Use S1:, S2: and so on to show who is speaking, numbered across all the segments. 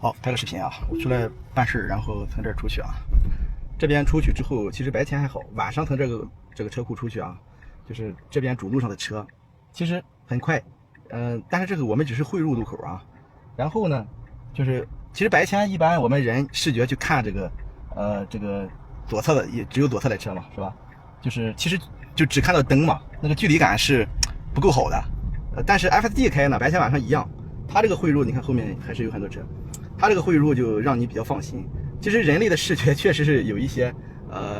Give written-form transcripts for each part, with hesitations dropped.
S1: 好，拍个视频啊，我出来办事，然后从这儿出去啊。这边出去之后，其实白天还好，晚上从这个车库出去啊，就是这边主路上的车，其实很快，但是这个我们只是汇入路口啊。然后呢，就是其实白天一般我们人视觉去看这个左侧的也只有左侧的车嘛，是吧？就是其实就只看到灯嘛，那个距离感是不够好的。但是 FSD 开呢，白天晚上一样，它这个汇入你看后面还是有很多车。它这个汇入就让你比较放心。其实人类的视觉确实是有一些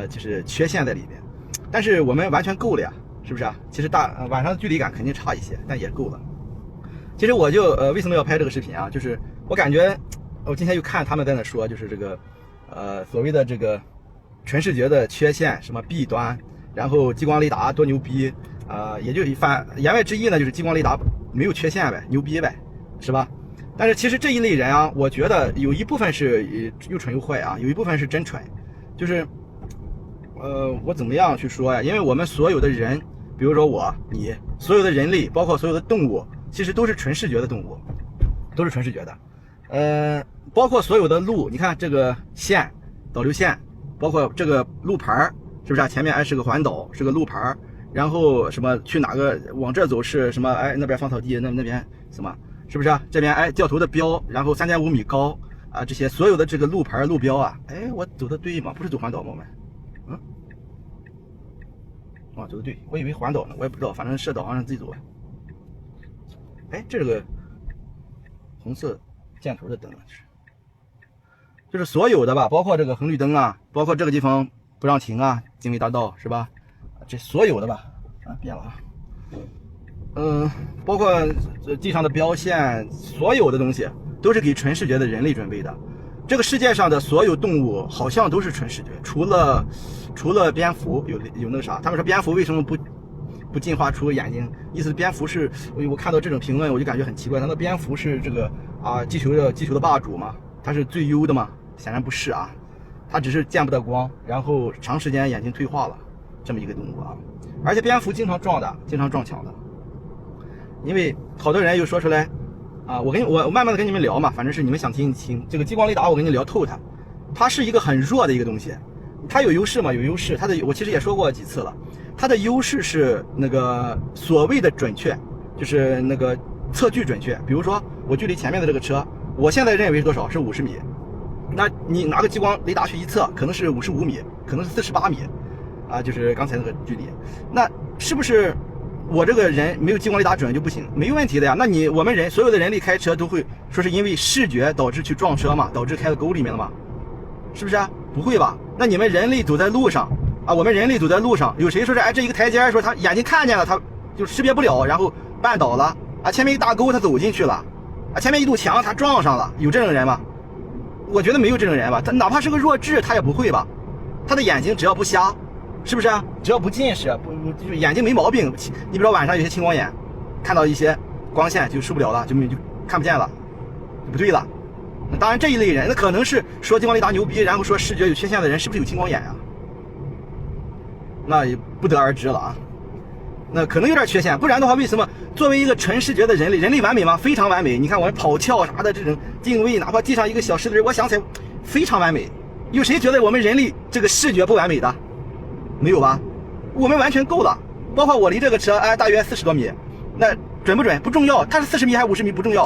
S1: 就是缺陷在里边，但是我们完全够了呀，是不是啊？其实晚上的距离感肯定差一些，但也够了。其实我就为什么要拍这个视频啊？就是我感觉我今天又看他们在那说，就是这个所谓的这个纯视觉的缺陷，什么弊端，然后激光雷达多牛逼也就言外之意呢，就是激光雷达没有缺陷呗，牛逼呗，是吧？但是其实这一类人啊，我觉得有一部分是又蠢又坏啊，有一部分是真蠢。就是我怎么样去说呀？因为我们所有的人，比如说我、你，所有的人类，包括所有的动物，其实都是纯视觉的动物，都是纯视觉的。包括所有的路，你看这个线，导流线，包括这个路牌，是不是啊？前面是个环岛，是个路牌，然后什么去哪个往这走是什么？那边芳草地，那边什么？是不是啊？这边掉头的标，然后3.5米高啊，这些所有的这个路牌路标啊，我走的对吗？不是走环岛吗？我们，走的对，我以为环岛呢，我也不知道，反正设导航上自己走的。这个红色箭头的灯就是所有的吧，包括这个红绿灯啊，包括这个地方不让停啊，经纬大道是吧？这所有的吧，变了啊。包括地上的标线，所有的东西都是给纯视觉的人类准备的。这个世界上的所有动物好像都是纯视觉，除了蝙蝠有那个啥，他们说蝙蝠为什么不进化出眼睛？意思蝙蝠是我看到这种评论我就感觉很奇怪，难道蝙蝠是这个地球的霸主吗？它是最优的吗？显然不是啊，它只是见不得光，然后长时间眼睛退化了这么一个动物啊。而且蝙蝠经常撞墙的。因为好多人又说出来我慢慢的跟你们聊嘛，反正是你们想听听这个激光雷达，我跟你聊透它是一个很弱的一个东西。它有优势吗？有优势。我其实也说过几次了，它的优势是那个所谓的准确，就是那个测距准确。比如说我距离前面的这个车，我现在认为是多少？是50米。那你拿个激光雷达去一测，可能是55米，可能是48米就是刚才那个距离。那是不是我这个人没有激光雷达准就不行？没有问题的呀。那我们所有的人类开车都会说是因为视觉导致去撞车嘛，导致开到沟里面了嘛？是不是啊？不会吧？那你们人类走在路上我们人类走在路上，有谁说是这一个台阶，说他眼睛看见了，他就识别不了，然后绊倒了前面一大沟他走进去了前面一堵墙他撞上了，有这种人吗？我觉得没有这种人吧。他哪怕是个弱智，他也不会吧？他的眼睛只要不瞎，是不是啊？只要不近视，就眼睛没毛病。你比如说晚上有些青光眼，看到一些光线就受不了了，就看不见了，就不对了。那当然这一类人，那可能是说激光雷达牛逼，然后说视觉有缺陷的人是不是有青光眼啊？那也不得而知了啊。那可能有点缺陷，不然的话为什么作为一个纯视觉的人类完美吗？非常完美。你看我们跑跳啥的这种定位，哪怕地上一个小石子，我想起来非常完美。有谁觉得我们人类这个视觉不完美的？没有吧？我们完全够了。包括我离这个车大约40多米，那准不准不重要，它是40米还是50米不重要。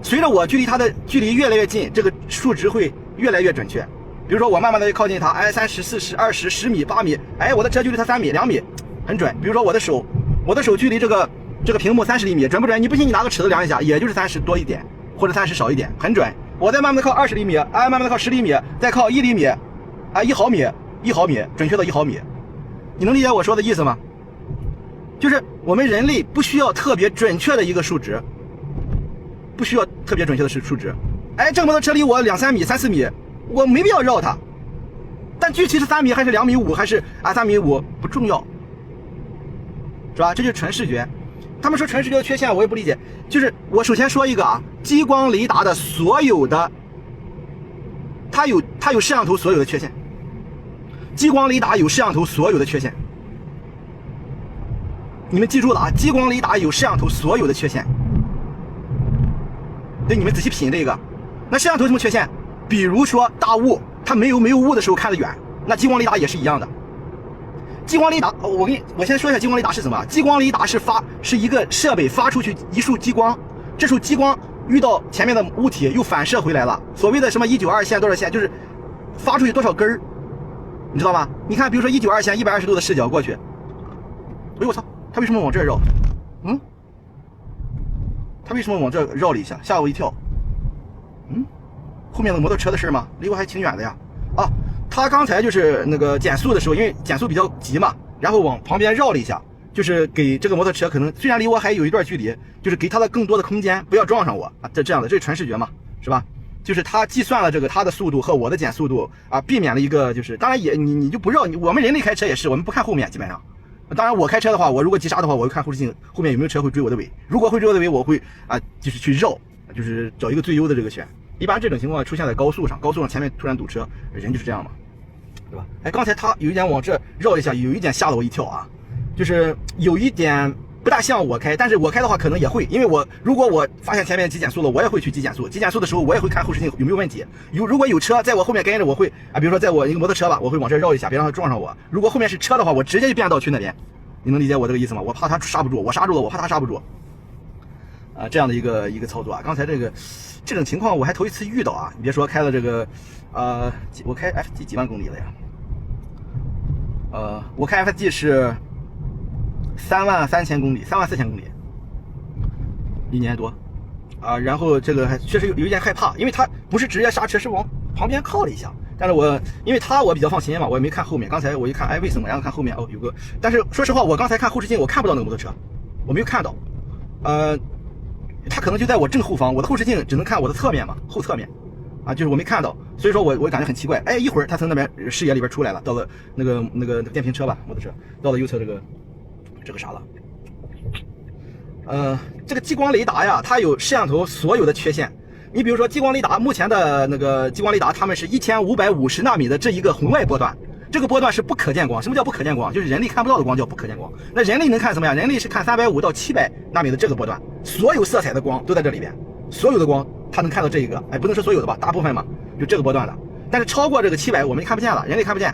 S1: 随着我它的距离越来越近，这个数值会越来越准确。比如说我慢慢的靠近它，30、40、20、10米、8米，我的车距离它3米、2米，很准。比如说我的手距离这个屏幕30厘米，准不准？你不信你拿个尺子量一下，也就是30多一点，或者30少一点，很准。我再慢慢的靠20厘米，慢慢的靠10厘米，再靠1厘米，1毫米，准确到1毫米。你能理解我说的意思吗？就是我们人类不需要特别准确的一个数值，这么多车离我2、3米、3、4米，我没必要绕它。但具体是3米还是2米5还是3米5不重要，是吧？这就是纯视觉。他们说纯视觉的缺陷我也不理解。就是我首先说一个激光雷达的所有的，它有摄像头所有的缺陷。激光雷达有摄像头所有的缺陷，你们记住了激光雷达有摄像头所有的缺陷。对，你们仔细品这个。那摄像头有什么缺陷？比如说大雾，它没有雾的时候看得远，那激光雷达也是一样的。激光雷达，我先说一下激光雷达是什么。激光雷达是一个设备发出去一束激光，这束激光遇到前面的物体又反射回来了。所谓的什么192线多少线，就是发出去多少根儿，你知道吗？你看，比如说192线120度的视角过去，哎呦我操，它为什么往这儿绕？它为什么往这儿绕了一下，吓我一跳。后面的摩托车的事吗？离我还挺远的呀。啊，他刚才就是那个减速的时候，因为减速比较急嘛，然后往旁边绕了一下，就是给这个摩托车可能虽然离我还有一段距离，就是给他的更多的空间，不要撞上我啊。这样的，这是纯视觉嘛，是吧？就是他计算了这个他的速度和我的减速度啊，避免了一个就是，当然也你就不绕，我们人类开车也是，我们不看后面基本上。当然我开车的话，我如果急刹的话，我会看后视镜后面有没有车会追我的尾，如果会追我的尾，我会就是去绕，就是找一个最优的这个选。一般这种情况出现在高速上，前面突然堵车，人就是这样嘛，对吧？哎，刚才他有一点往这绕一下，有一点吓了我一跳啊，就是有一点不大像我开，但是我开的话可能也会，因为如果我发现前面急减速了，我也会去急减速。急减速的时候，我也会看后视镜有没有问题。如果有车在我后面跟着，我会比如说在我一个摩托车吧，我会往这绕一下，别让它撞上我。如果后面是车的话，我直接就变道去那边。你能理解我这个意思吗？我怕他刹不住，我刹住了，我怕他刹不住。这样的一个操作啊。刚才这种情况我还头一次遇到啊！你别说开了这个，我开 FG 几万公里了呀？我开 FG 是33000公里，34000公里，1年多啊。然后这个还确实有一点害怕，因为它不是直接刹车，是往旁边靠了一下。但是因为我比较放心嘛，我也没看后面。刚才我一看，哎，为什么？然后看后面，有个。但是说实话，我刚才看后视镜，我看不到那个摩托车，我没有看到。他可能就在我正后方，我的后视镜只能看我的侧面嘛，后侧面，就是我没看到，所以说我感觉很奇怪。哎，一会儿他从那边视野里边出来了，到了那个电瓶车吧，摩托车，到了右侧这个啥了。这个激光雷达呀，它有摄像头所有的缺陷。你比如说激光雷达，目前的那个激光雷达，它们是1550纳米的这一个红外波段。这个波段是不可见光。什么叫不可见光？就是人类看不到的光叫不可见光。那人类能看什么呀？人类是看350到700纳米的这个波段，所有色彩的光都在这里边，所有的光它能看到这一个，哎，不能说所有的吧，大部分嘛，就这个波段的。但是超过这个700，我们看不见了，人类看不见。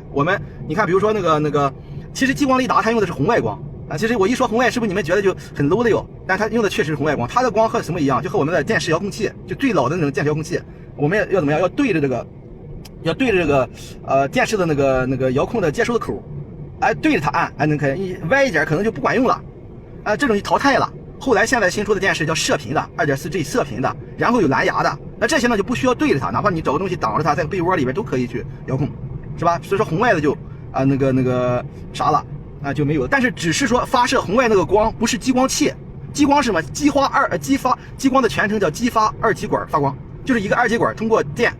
S1: 你看，比如说那个，其实激光雷达它用的是红外光啊。其实我一说红外，是不是你们觉得就很 low 的哟？但它用的确实是红外光，它的光和什么一样？就和我们的电视遥控器，就最老的那种电视遥控器，我们要怎么样？要对着这个电视的那个遥控的接收的口，哎，对着它按，哎，能开。歪一点可能就不管用了，这种就淘汰了。后来现在新出的电视叫射频的 2.4G 射频的，然后有蓝牙的，那这些呢就不需要对着它，哪怕你找个东西挡着它，在被窝里边都可以去遥控，是吧？所以说红外的就那个啥了就没有了。但是只是说发射红外那个光不是激光器，激光是什么？激光的全称叫激发二极管发光，就是一个二极管通过电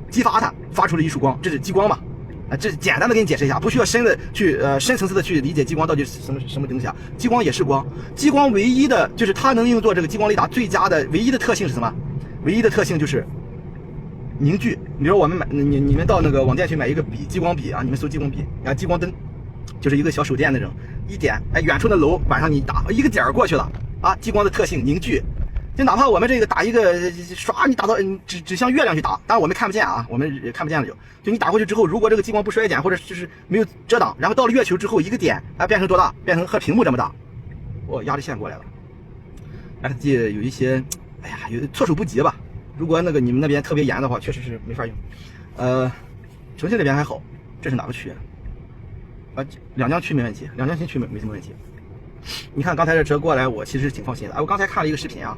S1: 激发它，发出了一束光，这是激光嘛？这简单的给你解释一下，不需要深层次的去理解激光到底是什么东西啊？激光也是光，激光唯一的就是它能用作这个激光雷达最佳的唯一的特性是什么？唯一的特性就是凝聚。比如我们你们到那个网店去买一个笔，激光笔啊，你们搜激光笔激光灯，就是一个小手电那种，一点，哎，远处的楼晚上你打一个点过去了啊，激光的特性凝聚。就哪怕我们这个打一个刷，你打到指向月亮去打，当然我们看不见啊，我们也看不见了就你打过去之后，如果这个激光不衰减或者就是没有遮挡，然后到了月球之后一个点变成多大？变成和屏幕这么大，压力线过来了。FG 有一些，哎呀，有措手不及吧。如果你们那边特别严的话，确实是没法用。重庆这边还好，这是哪个区啊？两江区没问题，两江新区没什么问题。你看刚才这车过来，我其实挺放心的。我刚才看了一个视频啊，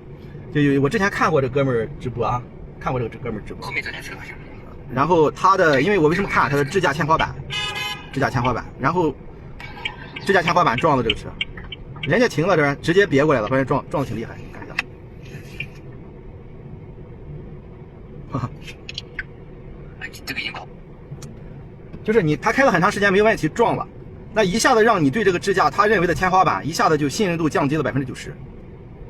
S1: 我之前看过这哥们儿直播啊，看过这哥们儿直播。后面这台车好像。然后因为我为什么看他的支架天花板，然后支架天花板撞了这个车，人家停了这儿，直接别过来了，发现撞的挺厉害，你看一下。哈哈，这个引爆，就是他开了很长时间没有问题，撞了。那一下子让你对这个支架他认为的天花板一下子就信任度降低了90%。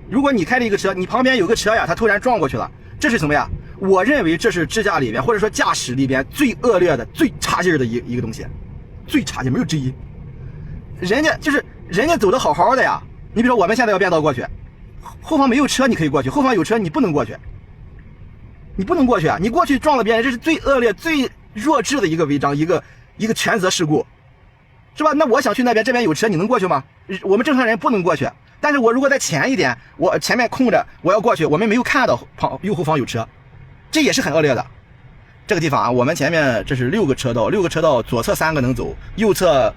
S1: 如果你开了一个车，你旁边有个车呀，他突然撞过去了，这是什么呀？我认为这是支架里边或者说驾驶里边最恶劣的、最差劲的一个东西，最差劲没有之一。人家走的好好的呀，你比如说我们现在要变道过去，后方没有车你可以过去，后方有车你不能过去。你不能过去啊！你过去撞了别人，这是最恶劣、最弱智的一个违章，一个全责事故，是吧？那我想去那边，这边有车，你能过去吗？我们正常人不能过去。但是我如果再前一点，我前面空着，我要过去，我们没有看到右后方有车，这也是很恶劣的。这个地方啊，我们前面这是6个车道，6个车道左侧3个能走，右侧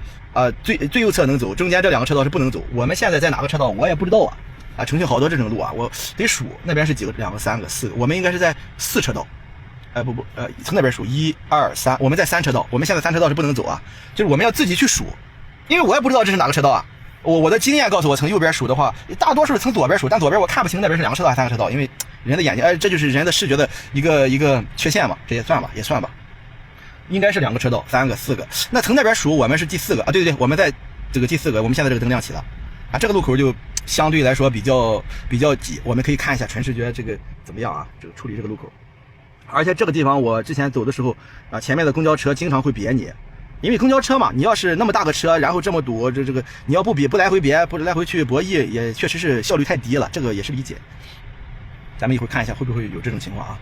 S1: 最右侧能走，中间这2个车道是不能走。我们现在在哪个车道我也不知道啊！重庆好多这种路啊，我得数那边是几个，2个、3个、4个，我们应该是在4车道。从那边数1、2、3，我们在3车道，我们现在3车道是不能走啊，就是我们要自己去数，因为我也不知道这是哪个车道啊。我的经验告诉我，从右边数的话，大多数是从左边数，但左边我看不清那边是2个车道还是3个车道，因为人的眼睛，这就是人的视觉的一个缺陷嘛，这也算吧，应该是2个车道，3个、4个。那从那边数，我们是第4个啊，对，我们在这个第4个，我们现在这个灯亮起了啊，这个路口就相对来说比较挤，我们可以看一下纯视觉这个怎么样啊，这个处理这个路口。而且这个地方我之前走的时候啊，前面的公交车经常会别你。因为公交车嘛，你要是那么大个车，然后这么堵，这个你要不来回别，不来回去博弈，也确实是效率太低了，这个也是理解。咱们一会儿看一下会不会有这种情况啊？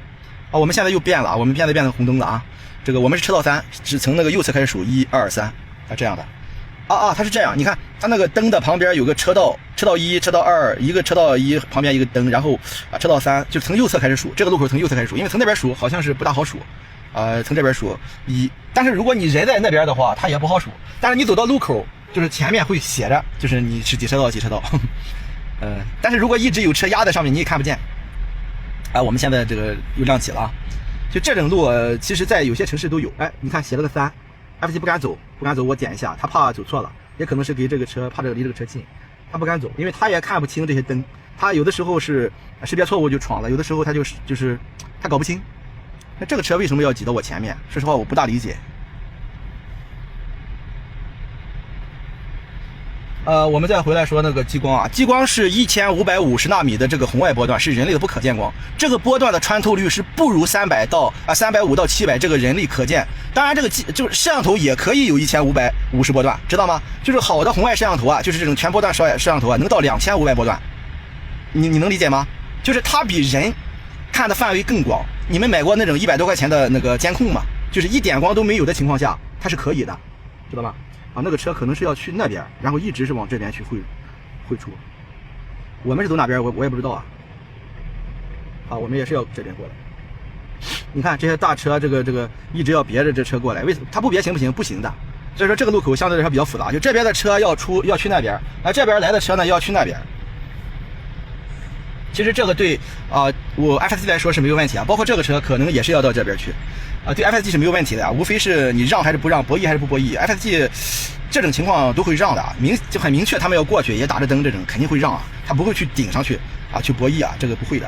S1: 我们现在又变了啊，我们现在变成红灯了啊。这个我们是车道3，只从那个右侧开始数1、2、3啊，这样的。它是这样，你看它那个灯的旁边有个车道1、车道2，一个车道1旁边一个灯，然后车道3就从右侧开始数，这个路口从右侧开始数，因为从那边数好像是不大好数。从这边数1，但是如果你人在那边的话，它也不好数。但是你走到路口，就是前面会写着，就是你是几车道。但是如果一直有车压在上面，你也看不见。我们现在这个又亮起了啊。就这种路，其实在有些城市都有。你看写了个3，FT 不敢走，我点一下，他怕走错了，也可能是给这个车怕离这个车近，他不敢走，因为他也看不清这些灯，他有的时候是识别错误就闯了，有的时候他就是他搞不清。那这个车为什么要挤到我前面？说实话，我不大理解。我们再回来说那个激光啊，激光是1550纳米的这个红外波段，是人类的不可见光。这个波段的穿透率是不如350到700这个人力可见。当然，这个就是摄像头也可以有1550波段，知道吗？就是好的红外摄像头啊，就是这种全波段摄像头啊，能到2500波段。你能理解吗？就是它比人看的范围更广。你们买过那种100多块钱的那个监控吗？就是一点光都没有的情况下，它是可以的，知道吗？那个车可能是要去那边，然后一直是往这边去汇出。我们是走哪边？我也不知道啊。我们也是要这边过来。你看这些大车，这个一直要别着这车过来，为什么？它不别行不行？不行的。所以说这个路口相对来说比较复杂，就这边的车要去那边，这边来的车呢要去那边。其实这个对我 FSD 来说是没有问题啊，包括这个车可能也是要到这边去对 FSD 是没有问题的无非是你让还是不让，博弈还是不博弈。FSD 这种情况都会让的就很明确，他们要过去也打着灯，这种肯定会让他不会去顶上去去博弈这个不会的。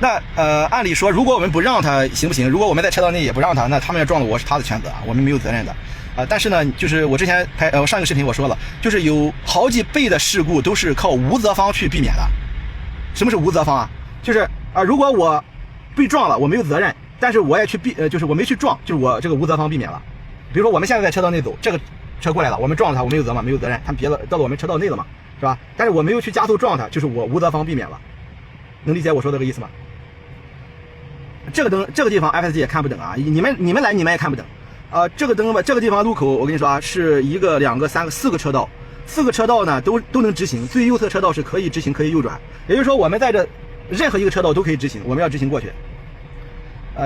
S1: 那按理说，如果我们不让他行不行？如果我们在车道内也不让他，那他们要撞了我是他的全责我们没有责任的但是呢，就是我之前上一个视频我说了，就是有好几倍的事故都是靠无责方去避免的。什么是无责方啊？就是如果我被撞了，我没有责任，但是我也去就是我没去撞，就是我这个无责方避免了。比如说我们现在在车道内走，这个车过来了，我们撞了他，我没有责吗？没有责任，他别了到了我们车道内了嘛，是吧？但是我没有去加速撞他，就是我无责方避免了。能理解我说这个意思吗？这个灯这个地方 FSD 也看不懂你们来你们也看不懂这个灯吧，这个地方路口我跟你说是1个、2个、3个、4个车道。4个车道呢都能直行，最右侧车道是可以直行可以右转，也就是说我们在这任何一个车道都可以直行，我们要直行过去。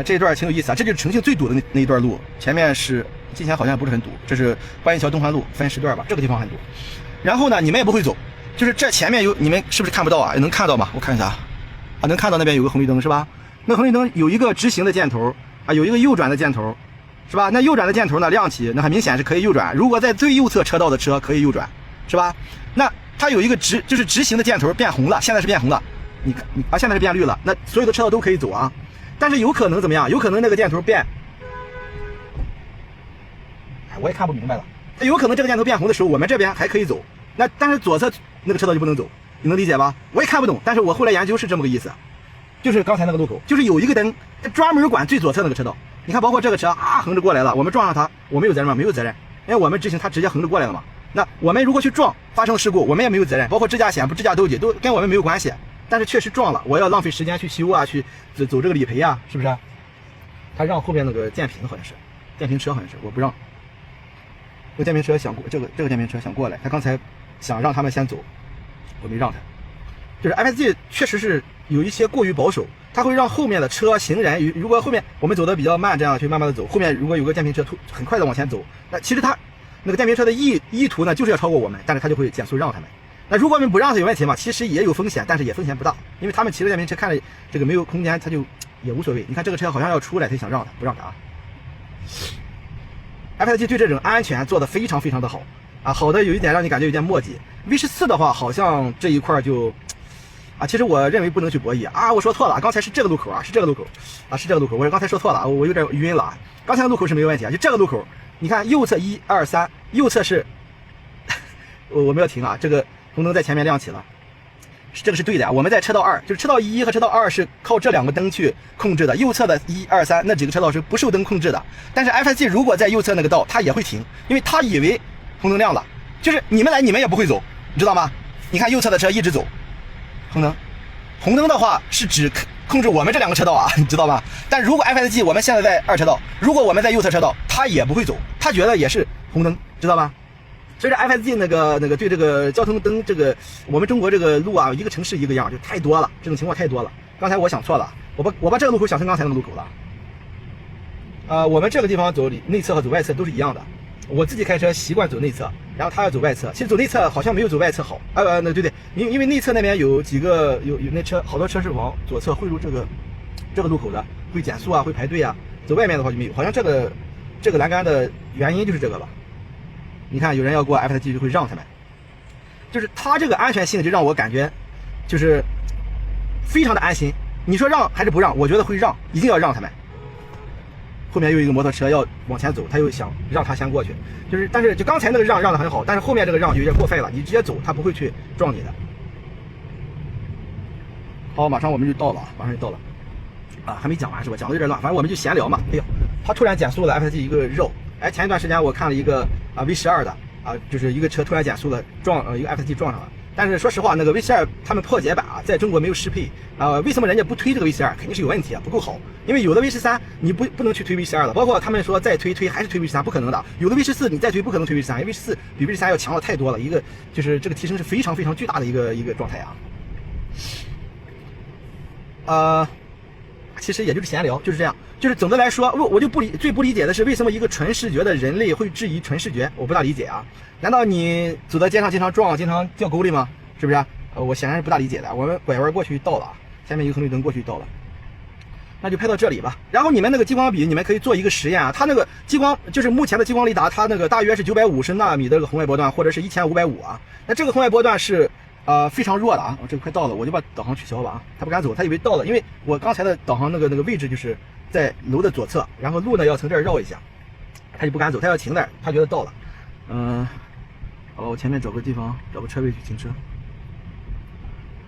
S1: 这一段挺有意思这就是重庆最堵的那一段路，前面是之前好像不是很堵，这是观音桥东环路分10段吧，这个地方很堵。然后呢，你们也不会走，就是这前面有你们是不是看不到能看到吗？我看一下能看到那边有个红绿灯是吧？那红绿灯有一个直行的箭头有一个右转的箭头是吧？那右转的箭头呢亮起，那很明显是可以右转。如果在最右侧车道的车可以右转。是吧？那它有一个就是直行的箭头变红了，现在是变红了，你现在是变绿了，那所有的车道都可以走但是有可能怎么样？有可能那个箭头变，我也看不明白了。有可能这个箭头变红的时候，我们这边还可以走，那但是左侧那个车道就不能走，你能理解吧？我也看不懂，但是我后来研究是这么个意思，就是刚才那个路口，就是有一个灯专门管最左侧那个车道。你看，包括这个车横着过来了，我们撞上它，我们有责任吗？没有责任，因为我们直行，它直接横着过来了嘛。那我们如果去撞，发生事故，我们也没有责任，包括支架险不支架兜底都跟我们没有关系。但是确实撞了，我要浪费时间去修去走这个理赔是不是？他让后面那个建平好像是建平车好像是我不让，那个建平车想过这个建平车想过来，他刚才想让他们先走，我没让他。就是 FSD 确实是有一些过于保守，它会让后面的车行人，如果后面我们走的比较慢，这样去慢慢的走，后面如果有个电瓶车很快的往前走，那其实它那个电瓶车的意图呢就是要超过我们，但是它就会减速让他们。那如果我们不让它有问题嘛，其实也有风险，但是也风险不大，因为他们骑着电瓶车看着这个没有空间，他就也无所谓。你看这个车好像要出来，他想让他不让他啊。FSD 对这种安全做的非常非常的好啊，好的有一点让你感觉有点墨迹。V14的话好像这一块就。其实我认为不能去博弈啊！我说错了，刚才是这个路口啊，是这个路口啊，是这个路口。我刚才说错了，我有点晕了。刚才的路口是没有问题啊，就这个路口，你看右侧1、2、3，右侧是，我们要停啊！这个红灯在前面亮起了，这个是对的。我们在车道2，就是车道1和车道2是靠这两个灯去控制的，右侧的1、2、3那几个车道是不受灯控制的。但是 FSD 如果在右侧那个道，它也会停，因为它以为红灯亮了，就是你们来你们也不会走，你知道吗？你看右侧的车一直走。红灯的话是只控制我们这两个车道啊，你知道吧？但如果 FSD 我们现在在2车道，如果我们在右侧车道，它也不会走，它觉得也是红灯，知道吧？所以这 FSD 那个对这个交通灯这个我们中国这个路啊，一个城市一个样，就太多了，这种情况太多了。刚才我想错了，我把这个路口想成刚才那个路口了。我们这个地方走内侧和走外侧都是一样的。我自己开车习惯走内侧，然后他要走外侧。其实走内侧好像没有走外侧好。那对，因为内侧那边有几个有那车，好多车是往左侧汇入这个路口的，会减速啊，会排队啊。走外面的话就没有。好像这个栏杆的原因就是这个吧？你看有人要过 FSD 就会让他们，就是他这个安全性就让我感觉就是非常的安心。你说让还是不让？我觉得会让，一定要让他们。后面有一个摩托车要往前走，他又想让他先过去，但是就刚才那个让的很好，但是后面这个让就有点过分了，你直接走，他不会去撞你的。好，马上我们就到了，还没讲完是吧？讲的有点乱，反正我们就闲聊嘛。哎呦，他突然减速了 ，FSD 一个绕。前一段时间我看了一个V12的就是一个车突然减速了，一个 FSD 撞上了。但是说实话，那个 V12他们破解版在中国没有适配为什么人家不推这个 V12？肯定是有问题不够好。因为有的 V13你不能去推 V12的，包括他们说再推还是推 V13，不可能的。有的 V14你再推不可能推 V13，因为 V14比 V13要强了太多了，一个就是这个提升是非常非常巨大的一个状态其实也就是闲聊，就是这样。就是总的来说，我就最不理解的是为什么一个纯视觉的人类会质疑纯视觉，我不大理解啊。难道你走在街上经常撞，经常掉沟里吗？是不是？我显然是不大理解的。我们拐弯过去到了，下面一个红绿灯过去到了，那就拍到这里吧。然后你们那个激光笔，你们可以做一个实验啊。它那个激光就是目前的激光雷达，它那个大约是950纳米的这个红外波段，或者是1550啊。那这个红外波段是非常弱的啊。我这个快到了，我就把导航取消吧他不敢走，他以为到了，因为我刚才的导航那个位置就是在楼的左侧，然后路呢要从这儿绕一下，他就不敢走，他要停那儿，他觉得到了。好，我前面找个地方，找个车位去停车。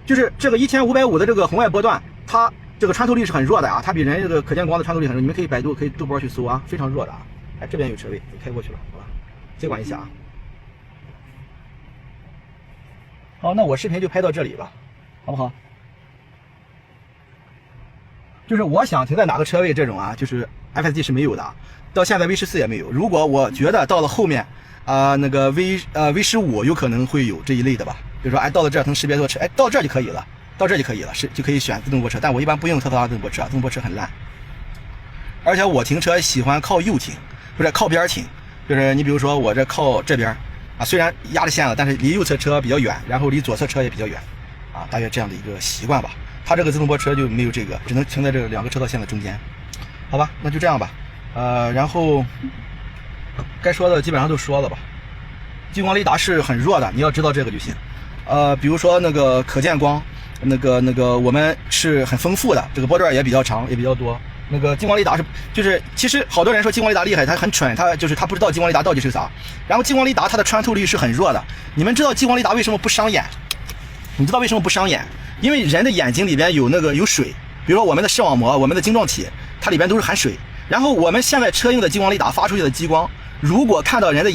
S1: 就是这个1550的这个红外波段，它这个穿透力是很弱的啊，它比人这个可见光的穿透力很弱。你们可以百度，可以豆瓣去搜啊，非常弱的啊。这边有车位，我开过去了，好吧，接管一下啊。好，那我视频就拍到这里吧，好不好？就是我想停在哪个车位这种就是 FSD 是没有的，到现在 V14也没有。如果我觉得到了后面那个 V15有可能会有这一类的吧，比如说到了这儿能识别多车，到这儿就可以了，就可以选自动泊车。但我一般不用特斯拉自动泊车，自动泊车很烂，而且我停车喜欢靠右停或者靠边停，就是你比如说我这靠这边虽然压着线了，但是离右侧车比较远，然后离左侧车也比较远大约这样的一个习惯吧。它这个自动泊车就没有这个，只能停在这两个车道线的中间，好吧，那就这样吧。然后该说的基本上都说了吧。激光雷达是很弱的，你要知道这个就行。比如说那个可见光，那个我们是很丰富的，这个波段也比较长，也比较多。那个激光雷达其实好多人说激光雷达厉害，他很蠢，他不知道激光雷达到底是啥。然后激光雷达它的穿透力是很弱的。你们知道激光雷达为什么不伤眼？你知道为什么不伤眼？因为人的眼睛里边有水，比如说我们的视网膜、我们的晶状体，它里边都是含水。然后我们现在车用的激光雷达发出去的激光，如果看到人的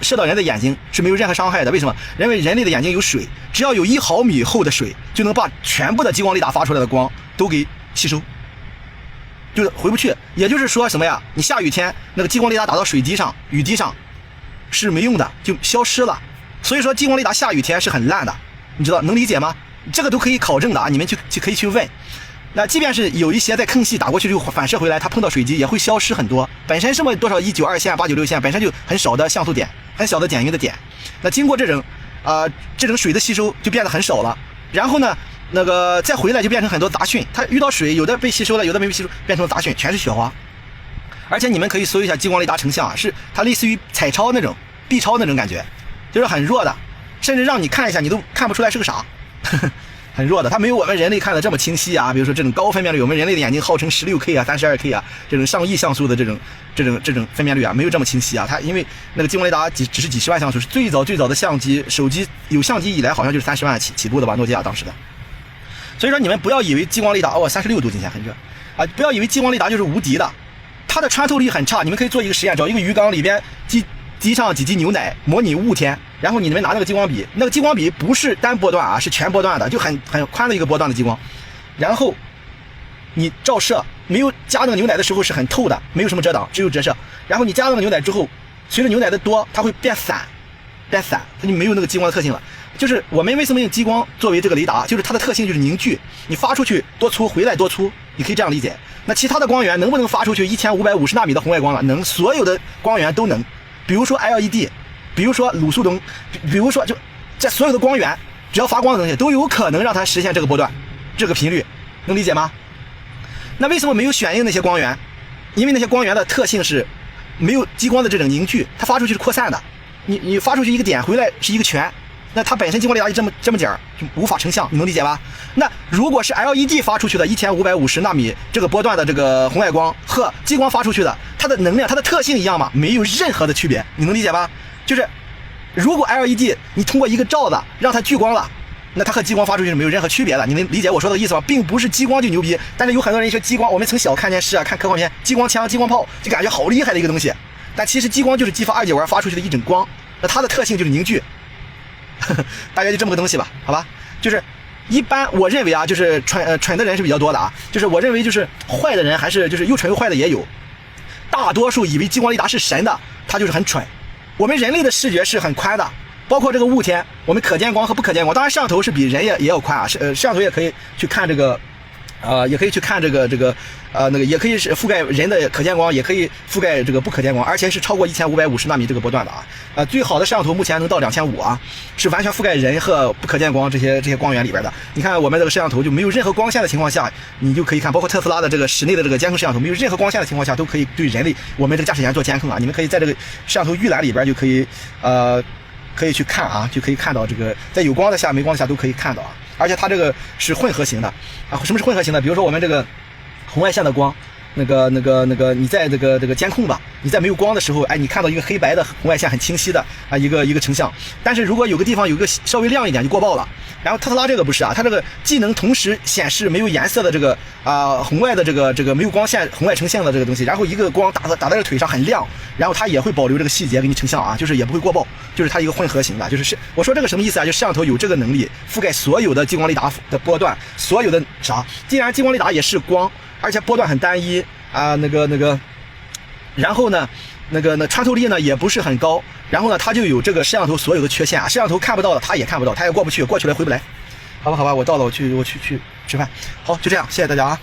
S1: 射到人的眼睛是没有任何伤害的。为什么？因为人类的眼睛有水，只要有1毫米厚的水，就能把全部的激光雷达发出来的光都给吸收。就是回不去。也就是说什么呀？你下雨天那个激光雷达打到水滴上、雨滴上是没用的，就消失了。所以说激光雷达下雨天是很烂的，你知道能理解吗？这个都可以考证的啊，你们可以去问。那即便是有一些在坑隙打过去就反射回来，它碰到水滴也会消失很多。本身什么多少192线、896线，本身就很少的像素点，很小的点云的点。那经过这种水的吸收就变得很少了。然后呢，那个再回来就变成很多杂讯。它遇到水，有的被吸收了，有的没被吸收，变成了杂讯，全是雪花。而且你们可以搜一下激光雷达成像啊，是它类似于彩超那种、B 超那种感觉，就是很弱的，甚至让你看一下你都看不出来是个啥。很弱的，它没有我们人类看的这么清晰啊。比如说这种高分辨率，我们人类的眼睛号称16K 啊、32K 啊，这种上亿像素的这种分辨率啊，没有这么清晰啊。它因为那个激光雷达只是几十万像素，是最早的相机、手机有相机以来，好像就是30万起步的吧，诺基亚当时的。所以说你们不要以为激光雷达36度今天很热啊，不要以为激光雷达就是无敌的，它的穿透力很差。你们可以做一个实验，找一个鱼缸里边滴上几滴牛奶，模拟雾天，然后你们拿那个激光笔，那个激光笔不是单波段啊，是全波段的，就很宽的一个波段的激光，然后你照射，没有加那个牛奶的时候是很透的，没有什么遮挡，只有折射。然后你加那个牛奶之后，随着牛奶的多，它会变散，它就没有那个激光的特性了。就是我们为什么用激光作为这个雷达，就是它的特性就是凝聚，你发出去多粗，回来多粗，你可以这样理解。那其他的光源能不能发出去1550纳米的红外光了？能，所有的光源都能。比如说 LED， 比如说卤素灯，比如说就这所有的光源，只要发光的东西都有可能让它实现这个波段、这个频率，能理解吗？那为什么没有选用那些光源？因为那些光源的特性是没有激光的这种凝聚，它发出去是扩散的。你发出去一个点，回来是一个圈，那它本身激光雷达就这么点儿，就无法成像，你能理解吧？那如果是 LED 发出去的1550纳米这个波段的这个红外光和激光发出去的，它的能量、它的特性一样吗？没有任何的区别，你能理解吧？就是如果 LED 你通过一个罩子让它聚光了，那它和激光发出去是没有任何区别的，你能理解我说的意思吗？并不是激光就牛逼，但是有很多人说激光，我们从小看电视啊、看科幻片，激光枪、激光炮就感觉好厉害的一个东西，但其实激光就是激发二极管发出去的一种光，那它的特性就是凝聚。大概就这么个东西吧，好吧？就是一般我认为啊，就是蠢的人是比较多的啊，就是我认为就是坏的人还是就是又蠢又坏的也有，大多数以为激光雷达是神的，他就是很蠢。我们人类的视觉是很宽的，包括这个雾天，我们可见光和不可见光，当然摄像头是比人也要宽啊，摄像头也可以去看这个。也可以去看这个那个也可以是覆盖人的可见光，也可以覆盖这个不可见光，而且是超过1550纳米这个波段的啊。最好的摄像头目前能到2500啊，是完全覆盖人和不可见光这些光源里边的。你看我们这个摄像头就没有任何光线的情况下，你就可以看，包括特斯拉的这个室内的这个监控摄像头，没有任何光线的情况下都可以对人类我们这个驾驶员做监控啊。你们可以在这个摄像头预览里边就可以可以去看啊，就可以看到这个在有光的下、没光的下都可以看到啊。而且它这个是混合型的啊。什么是混合型的？比如说我们这个红外线的光，你在这个监控吧，你在没有光的时候，哎，你看到一个黑白的红外线很清晰的啊，一个成像。但是如果有个地方有一个稍微亮一点就过曝了。然后特斯拉这个不是啊，它这个既能同时显示没有颜色的这个红外的这个没有光线红外成像的这个东西，然后一个光打在这腿上很亮，然后它也会保留这个细节给你成像啊，就是也不会过曝，就是它一个混合型的。就是我说这个什么意思啊？就是摄像头有这个能力覆盖所有的激光雷达的波段，所有的啥？既然激光雷达也是光，而且波段很单一啊，然后呢，穿透力呢也不是很高，然后呢它就有这个摄像头所有的缺陷啊，摄像头看不到的它也看不到，它也过不去，过去了回不来。好吧，我到了，我去吃饭。好，就这样，谢谢大家啊。